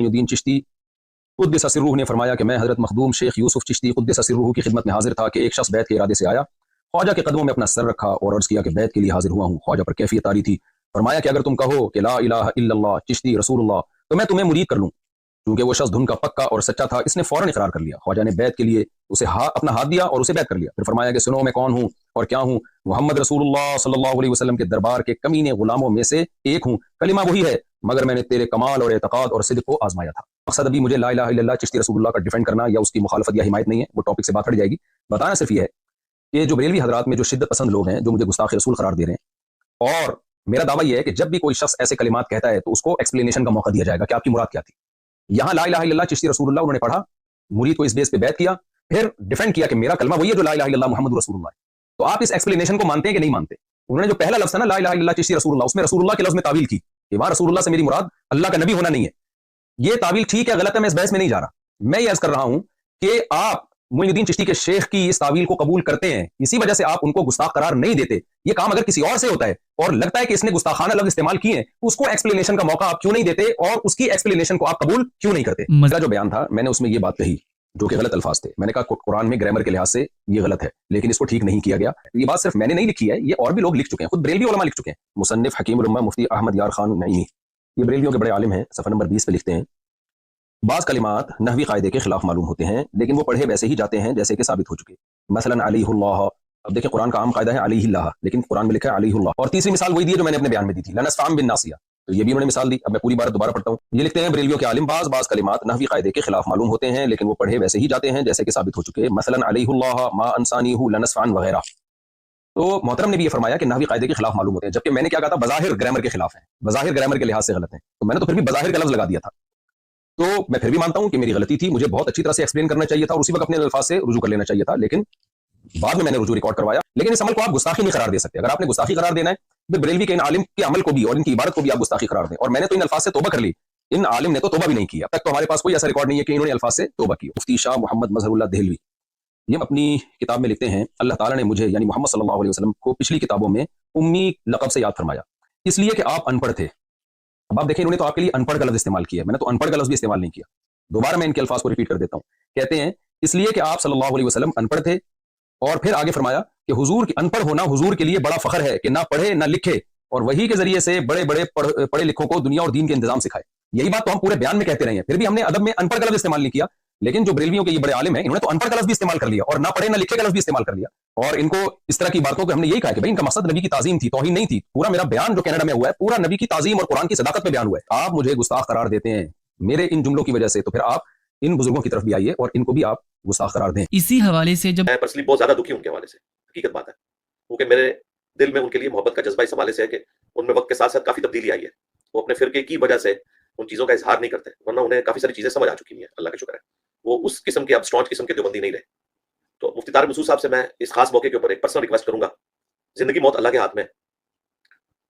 मोइन उद्दीन चिश्ती क़ुद्दस सिर्रुहु ने फरमाया कि मैं हज़रत मखदूम शेख यूसुफ चिश्ती क़ुद्दस सिर्रुहु की खिदमत में हाजिर था कि एक शख्स बैत के इरादे से आया। ख्वाजा के कदमों में अपना सर रखा और अर्ज़ किया कि बैत के लिए हाजिर हुआ हूँ। ख्वाजा पर कैफियत आ रही थी। फरमाया कि अगर तुम कहो कि ला इलाहा इल्लल्लाह चिश्ती रसूलुल्लाह तो मैं तुम्हें मुरीद कर लूँ। क्योंकि वो शख्स धुन का पक्का और सच्चा था, इसने फौरन इकरार कर लिया। ख्वाजा ने बैत के लिए उसे अपना हाथ दिया और उसे बैत कर लिया। फिर फरमाया कि सुनो मैं कौन हूँ और क्या हूँ। मोहम्मद रसूलुल्लाह सल्लल्लाहु अलैहि वसल्लम के दरबार के कमीने गुलामों में से एक हूँ। कलिमा वही है, मगर मैंने तेरे कमाल और एतकाद और सिद्क़ को आजमाया था। मकसद अभी मुझे ला इलाहा इल्लल्लाह चिश्ती रसूलुल्लाह का डिफेंड करना या उसकी मुखालफत या हिमायत नहीं है, वो टॉपिक से बात हट जाएगी। बताना सिर्फ ये है कि जो बरेलवी हजरात में जो शिद्दत पसंद लोग हैं, जो मुझे गुस्ताख रसूल करार दे रहे हैं, और मेरा दावा यह है कि जब भी कोई शख्स ऐसे कलिमात कहता है तो उसको एक्सप्लेनेशन का मौका दिया जाएगा कि आपकी मुराद क्या थी। यहाँ ला इलाहा इल्लल्लाह चिश्ती रसूलुल्लाह उन्होंने पढ़ा, मुरीद को इस बेस पे बैत किया, फिर डिफेंड किया कि मेरा कलमा वही है जो ला इलाहा इल्लल्लाह मुहम्मद रसूलुल्लाह है। तो आप इस एक्सप्लेनेशन को मानते हैं कि नहीं मानते? उन्होंने जो पहला लफ्ज़ है ना ला इलाहा इल्लल्लाह चिश्ती रसूलुल्लाह, उसमें रसूलुल्लाह के लफ्ज़ में तावील की कि वहां रसूलुल्लाह से मेरी मुराद अल्लाह का नबी होना नहीं है। ये तावील ठीक है गलत है, मैं इस बहस में नहीं जा रहा। मैं ये अर्ज कर रहा हूं कि आप मोइनुद्दीन चिश्ती के शेख की इस तावील को कबूल करते हैं, इसी वजह से आप उनको गुस्ताख करार नहीं देते। ये काम अगर किसी और से होता है और लगता है कि इसने गुस्ताखाना लफ्ज़ इस्तेमाल किए हैं, उसको एक्सप्लेनेशन का मौका आप क्यों नहीं देते और उसकी एक्सप्लेनेशन को आप कबूल क्यों नहीं करते? मेरा जो बयान था मैंने उसमें ये बात कही जो कि गलत अल्फाज थे। मैंने कहा कुरान में ग्रामर के लिहाज से ये गलत है, लेकिन इसको ठीक नहीं किया गया। ये बात सिर्फ मैंने नहीं लिखी है, ये और भी लोग लिख चुके हैं, खुद बरेलवी उलमा लिख चुके हैं। मुसन्निफ हकीमुल उम्मा मुफ्ती अहमद यार खान नईमी, ये बरेलवियों के बड़े आलिम हैं, सफ़ा नंबर 20 पे लिखते हैं, बाज़ कलिमात नहवी कायदे के खिलाफ मालूम होते हैं, लेकिन वो पढ़े वैसे ही जाते हैं जैसे कि साबित हो चुके। मसलन अलैहुल्लाह, अब देखिए कुरान का आम कायदा है अलैहिल्लाह, लेकिन कुरान में लिखा है अलैहुल्लाह। और तीसरी मिसाल वही दी है जो मैंने अपने बयान में दी थी, लनस्फाम बिन नासिया, तो ये भी उन्होंने मिसाल दी। अब मैं पूरी बात दोबारा पढ़ता हूँ। ये लिखते हैं बरेलवियों के आलिम, बाज़ कलिमात नहवी कायदे के खिलाफ मालूम होते हैं, लेकिन वो पढ़े वैसे ही जाते हैं जैसे कि साबित हो चुके। मसलन अलैहुल्लाह मा अंसानीहु लनस्फान वगैरह। तो मोहतरम ने भी ये फरमाया कि नहवी कायदे के खिलाफ मालूम होते हैं, जबकि मैंने क्या कहा था, बज़ाहिर ग्रामर के खिलाफ है, बज़ाहिर ग्रामर के लिहाज से गलत है। तो मैंने तो फिर भी बज़ाहिर का लफ्ज़ लगा दिया था। तो मैं फिर भी मानता हूं कि मेरी गलती थी, मुझे बहुत अच्छी तरह से एक्सप्लेन करना चाहिए था और उसी वक्त अपने अल्फाज से रुजू कर लेना चाहिए था, लेकिन बाद में मैंने रुजू रिकॉर्ड करवाया। लेकिन इस अमल को आप गुस्ताखी नहीं करार दे सकते। अगर आपने गुस्ताखी करार देना है तो बरेलवी के इन आलिम के अमल को भी और इनकी इबारत को भी आप गुस्ताखी करार दें। और मैंने तो इन अल्फाज से तौबा कर ली, इन आलिम ने तो तौबा भी नहीं किया। अब तक तो हमारे पास कोई ऐसा रिकॉर्ड नहीं है कि इन्होंने अल्फाज से तौबा की। मुफ्ती शाह मोहम्मद मजहरुल्लाह देहलवी ये अपनी किताब में लिखते हैं, अल्लाह ताला ने मुझे यानी मोहम्मद सल्लल्लाहु अलैहि वसल्लम को पिछली किताबों में उम्मी लक़ब से याद फरमाया, इसलिए कि आप अनपढ़ थे। अब आप देखें, इन्होंने तो आपके लिए अनपढ़ का लफ्ज़ इस्तेमाल किया, मैंने तो अनपढ़ का लफ्ज़ भी इस्तेमाल नहीं किया। दोबारा मैं इनके अल्फाज को रिपीट कर देता हूँ। कहते हैं इसलिए कि आप सल्लल्लाहु अलैहि वसल्लम अनपढ़ थे, और फिर आगे फरमाया कि हुजूर अनपढ़ होना हुजूर के लिए बड़ा फख्र है कि ना पढ़े ना लिखे, और वही के जरिए से बड़े बड़े पढ़े लिखों को दुनिया और दीन के इंतजाम सिखाए। यही बात तो हम पूरे बयान में कहते रहे हैं, फिर भी हमने अदब में अनपढ़ का लफ्ज़ इस्तेमाल नहीं किया। लेकिन जो बरेलवियों के ये बड़े आलिम हैं, इन्होंने तो अनपढ़ का लफ्ज़ भी इस्तेमाल कर लिया और ना पढ़े ना लिखे का लफ्ज़ भी इस्तेमाल कर लिया। और इनको इस तरह की बातों को हमने यही कहा कि भाई इनका मकसद नबी की ताज़ीम थी, तौहीन नहीं थी। पूरा मेरा बयान जो कनाडा में हुआ है पूरा नबी की ताज़ीम और कुरान की सदाकत पे बयान हुआ है। आप मुझे गुस्ताख करार देते हैं मेरे इन जुमलों की वजह से, तो फिर आप इन बुजुर्गों की तरफ भी आइए और इनको भी आप गुस्ताख करार दें। इसी हवाले से जब मैं पर्सनली बहुत ज्यादा दुखी हूं उनके हवाले से, हकीकत बात है, क्योंकि मेरे दिल में उनके लिए मोहब्बत का जज्बा इस हवाले से है कि उनमें वक्त के साथ साथ काफी तब्दीली आई है। वो अपने फिरके की वजह से उन चीजों का इजहार नहीं करते, वरना उन्हें काफी सारी चीजें समझ आ चुकी हैं, अल्लाह का शुक्र है। वो उस किस्म के अब स्टॉन्च किस्म के देवबंदी नहीं रहे। तो मुफ्ती तारिक मसूद साहब से मैं इस खास मौके के ऊपर एक पर्सनल रिक्वेस्ट करूंगा, जिंदगी मौत अल्लाह के हाथ में,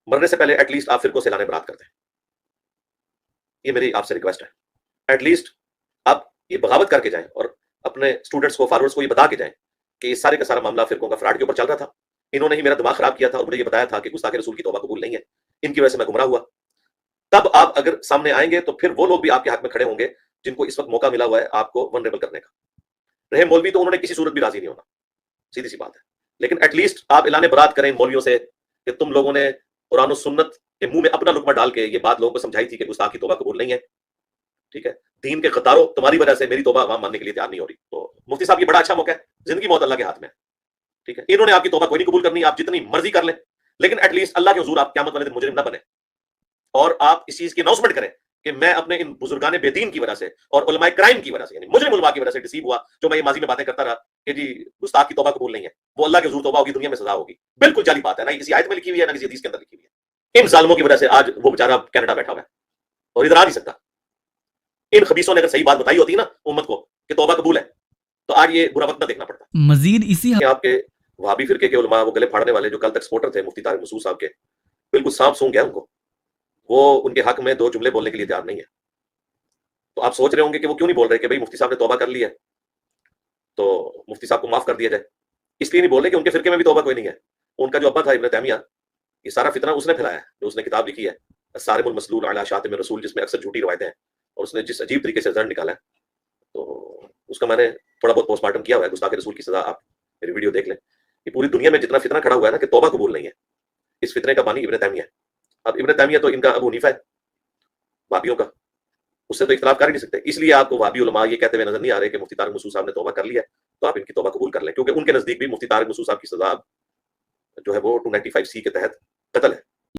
मरने से पहले एटलीस्ट आप फिरकों से लाने बरात करते हैं। ये मेरी आपसे रिक्वेस्ट है। एटलीस्ट आप ये बगावत करके जाएं और अपने स्टूडेंट्स को, फॉलोअर्स को ये बता के जाएं कि इस सारे का सारा मामला फिरकों का फ्रॉड के ऊपर चल रहा था। इन्होंने ही मेरा दिमाग खराब किया था और मुझे ये बताया था कि गुस्ताखे रसूल की तौबा कबूल नहीं है, इनकी वजह से मैं गुमराह हुआ। तब आप अगर सामने आएंगे तो फिर वो लोग भी आपके हक में खड़े होंगे जिनको इस वक्त मौका मिला हुआ है आपको वनरेबल करने का। रहे मौलवी तो उन्होंने किसी सूरत भी राजी नहीं होना, सीधी सी बात है। लेकिन एटलीस्ट आप ऐलान बरात करें मौलवियों से कि तुम लोगों ने कुरान और सुन्नत के मुंह में अपना लुकमा डाल के ये बात लोगों को समझाई थी कि गुस्ताख की तौबा कबूल नहीं है। ठीक है, दीन के खतारो तुम्हारी वजह से मेरी तौबा अवाम मानने के लिए तैयार नहीं हो रही। तो मुफ्ती साहब ये बड़ा अच्छा मौका है, जिंदगी मौत अल्लाह के हाथ में है। ठीक है, इन्होंने आपकी तौबा कोई नहीं कबूल करनी, आप जितनी मर्जी कर लें, लेकिन एटलीस्ट अल्लाह के हुजूर आप क़यामत वाले दिन मुजरिम ना बने। और आप इस चीज की अनाउंसमेंट करें कि मैं अपने इन बुजुर्गाने बेदीन की वजह से और उलमाए क्राइम की वजह से, यानी मुजरिम उलमा की वजह से डिसीव हुआ, जो मैं ये माजी में बातें करता रहा कि जी गुस्ताख की तौबा कबूल नहीं है, वो अल्लाह के हुजूर तौबा होगी, दुनिया में सजा होगी। बिल्कुल जाली बात है, ना किसी आयत में लिखी हुई है ना किसी हदीस के अंदर लिखी हुई है। इन जालिमों की वजह से आज वो बेचारा कनाडा बैठा हुआ है और इधर आ नहीं सकता। इन खबीसों ने अगर सही बात बताई होती ना उम्मत को कि तौबा कबूल है, तो आज ये बुरा वक्त ना देखना पड़ता। मजीद इसी आपके वहाबी फिरके के उलमा, वो गले फाड़ने वाले जो कल तक सपोर्टर थे मुफ्ती तारिक मसूद साहब के, बिल्कुल सांप सूंघ गया उनको। वो उनके हक में दो जुमले बोलने के लिए तैयार नहीं है। तो आप सोच रहे होंगे कि वो क्यों नहीं बोल रहे कि भाई मुफ्ती साहब ने तौबा कर ली है तो मुफ्ती साहब को माफ कर दिया जाए। इसलिए नहीं बोल रहे कि उनके फिरके में भी तौबा कोई नहीं है। उनका जो अब्बा था इब्न तैमिया, ये सारा फितना उसने फैलाया है, जो उसने किताब लिखी है सारिमुल मसलूल अला शातिम रसूल, जिसमें अक्सर झूठी रवायतें हैं। اور اس نے جس عجیب طریقے سے رزلٹ نکالا ہے تو اس کا میں نے تھوڑا بہت پوسٹ مارٹم کیا ہوا ہے. گستاخ رسول کی سزا آپ میری ویڈیو دیکھ لیں. کہ پوری دنیا میں جتنا فتنہ کھڑا ہوا ہے نا کہ توبہ قبول نہیں ہے, اس فتنے کا بانی ابن تیمیہ ہے. اب ابن تیمیہ تو ان کا ابو حنیفہ ہے وہابیوں کا, اس سے تو اختلاف کر ہی نہیں سکتے. اس لیے آپ کو وہابی علماء یہ کہتے ہوئے نظر نہیں آ رہے کہ مفتی طارق مسعود صاحب نے توبہ کر لیا ہے, تو آپ ان کی توبہ قبول کر لیں, کیونکہ ان کے نزدیک بھی مفتی طارق مسعود صاحب کی سزا جو ہے وہ 295C کے تحت قتل ہے.